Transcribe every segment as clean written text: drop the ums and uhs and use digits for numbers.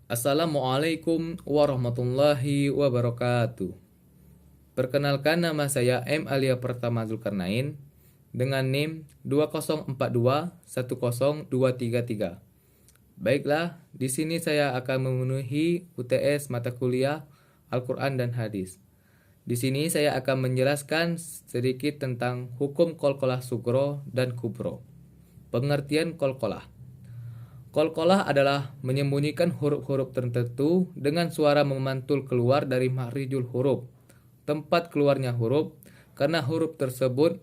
Assalamualaikum warahmatullahi wabarakatuh. Perkenalkan, nama saya M. Alia Pertama Zulkarnain dengan NIM 2042102333. Baiklah, di sini saya akan memenuhi UTS mata kuliah Al-Quran dan Hadis. Di sini saya akan menjelaskan sedikit tentang hukum qalqalah sugro dan kubro. Pengertian qalqalah. Qalqalah adalah menyembunyikan huruf-huruf tertentu dengan suara memantul keluar dari makhrijul huruf, tempat keluarnya huruf, karena huruf tersebut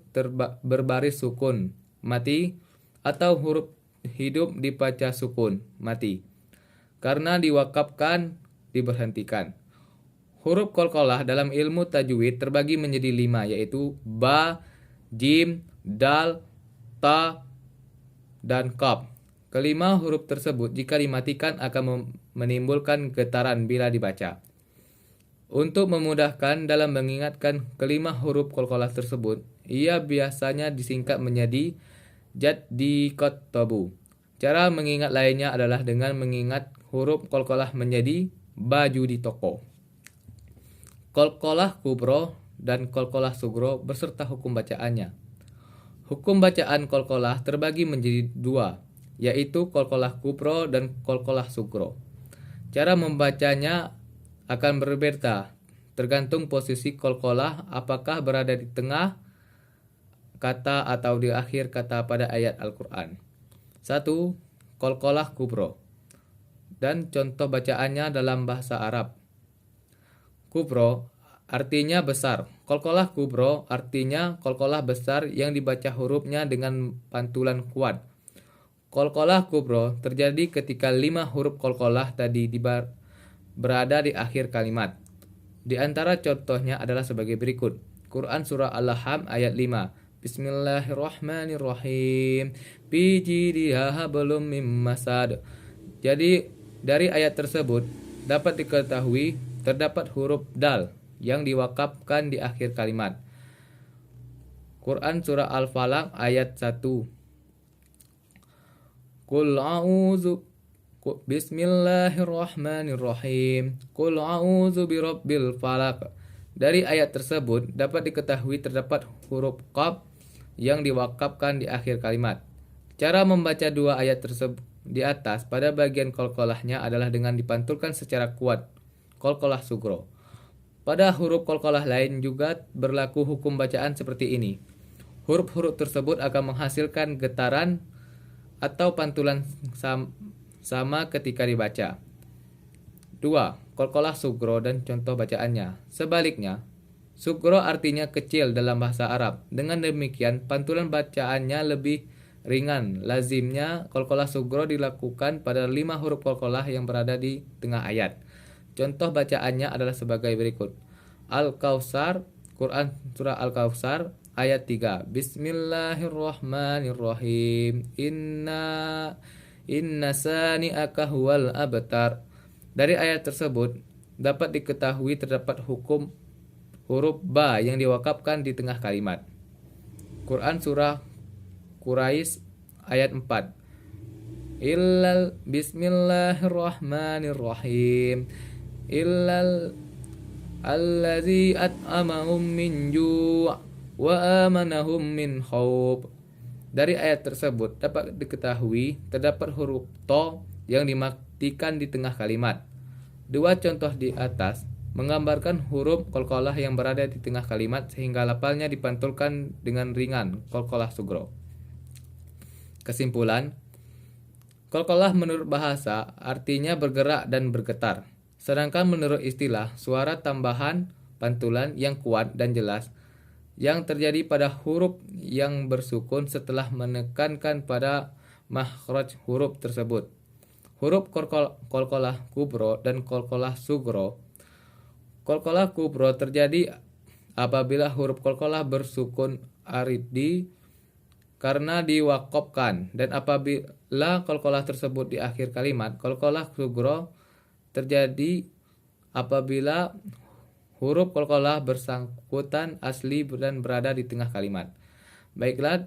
berbaris sukun, mati, atau huruf hidup dibaca sukun, mati. Karena diwakafkan, diberhentikan. Huruf qalqalah dalam ilmu tajwid terbagi menjadi 5, yaitu ba, jim, dal, ta, dan kaf. Kelima huruf tersebut jika dimatikan akan menimbulkan getaran bila dibaca. Untuk memudahkan dalam mengingatkan kelima huruf qalqalah tersebut, ia biasanya disingkat menjadi jaddi kotobu. Cara mengingat lainnya adalah dengan mengingat huruf qalqalah menjadi baju di toko. Qalqalah kubro dan qalqalah sugro beserta hukum bacaannya. Hukum bacaan qalqalah terbagi menjadi 2, yaitu qalqalah kubro dan qalqalah sugro. Cara membacanya akan berbeda tergantung posisi qalqalah, apakah berada di tengah kata atau di akhir kata pada ayat Al-Quran. 1. Qalqalah kubro dan contoh bacaannya dalam bahasa Arab. Kubro artinya besar. Qalqalah kubro artinya qalqalah besar yang dibaca hurufnya dengan pantulan kuat. Qalqalah kubro terjadi ketika 5 huruf qalqalah tadi berada di akhir kalimat. Di antara contohnya adalah sebagai berikut. Quran Surah Al-Laham ayat 5. Bismillahirrahmanirrahim. Bijidha hablum mim masad. Jadi dari ayat tersebut dapat diketahui terdapat huruf dal yang diwakafkan di akhir kalimat. Quran Surah Al-Falaq ayat 1. Qul a'udzu Bismillahirrahmanirrahim. Qul a'udzu birabbil falaq. Dari ayat tersebut dapat diketahui terdapat huruf qaf yang diwakafkan di akhir kalimat. Cara membaca dua ayat tersebut di atas pada bagian qalqalahnya adalah dengan dipantulkan secara kuat qalqalah sugro. Pada huruf qalqalah lain juga berlaku hukum bacaan seperti ini. Huruf-huruf tersebut akan menghasilkan getaran atau pantulan sama ketika dibaca. 2. Qalqalah sugro dan contoh bacaannya. Sebaliknya, sugro artinya kecil dalam bahasa Arab. Dengan demikian, pantulan bacaannya lebih ringan. Lazimnya, qalqalah sugro dilakukan pada 5 huruf qalqalah yang berada di tengah ayat. Contoh bacaannya adalah sebagai berikut. Al-Kautsar, Quran Surah Al-Kautsar ayat 3. Bismillahirrahmanirrahim. Inna sani'aka huwal abtar. Dari ayat tersebut dapat diketahui terdapat hukum huruf ba yang diwakafkan di tengah kalimat. Quran Surah Quraisy ayat 4. Illal bismillahirrahmanirrahim. Illal allazi at'amahum min ju' wa amanahum min khauf. Dari ayat tersebut dapat diketahui terdapat huruf to yang dimatikan di tengah kalimat. Dua contoh di atas menggambarkan huruf qalqalah yang berada di tengah kalimat sehingga lafalnya dipantulkan dengan ringan qalqalah sugro. Kesimpulan, qalqalah menurut bahasa artinya bergerak dan bergetar. Sedangkan menurut istilah, suara tambahan pantulan yang kuat dan jelas yang terjadi pada huruf yang bersukun setelah menekankan pada makhraj huruf tersebut. Huruf qalqalah kubro dan qalqalah sugro. Qalqalah kubro terjadi apabila huruf qalqalah bersukun aridi karena diwakafkan, dan apabila qalqalah tersebut di akhir kalimat. Qalqalah sugro terjadi apabila huruf qalqalah bersangkutan asli dan berada di tengah kalimat. Baiklah,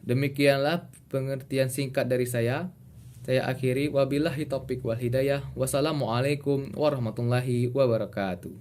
demikianlah pengertian singkat dari saya. Saya akhiri wabillahi taufik wal hidayah. Wassalamualaikum warahmatullahi wabarakatuh.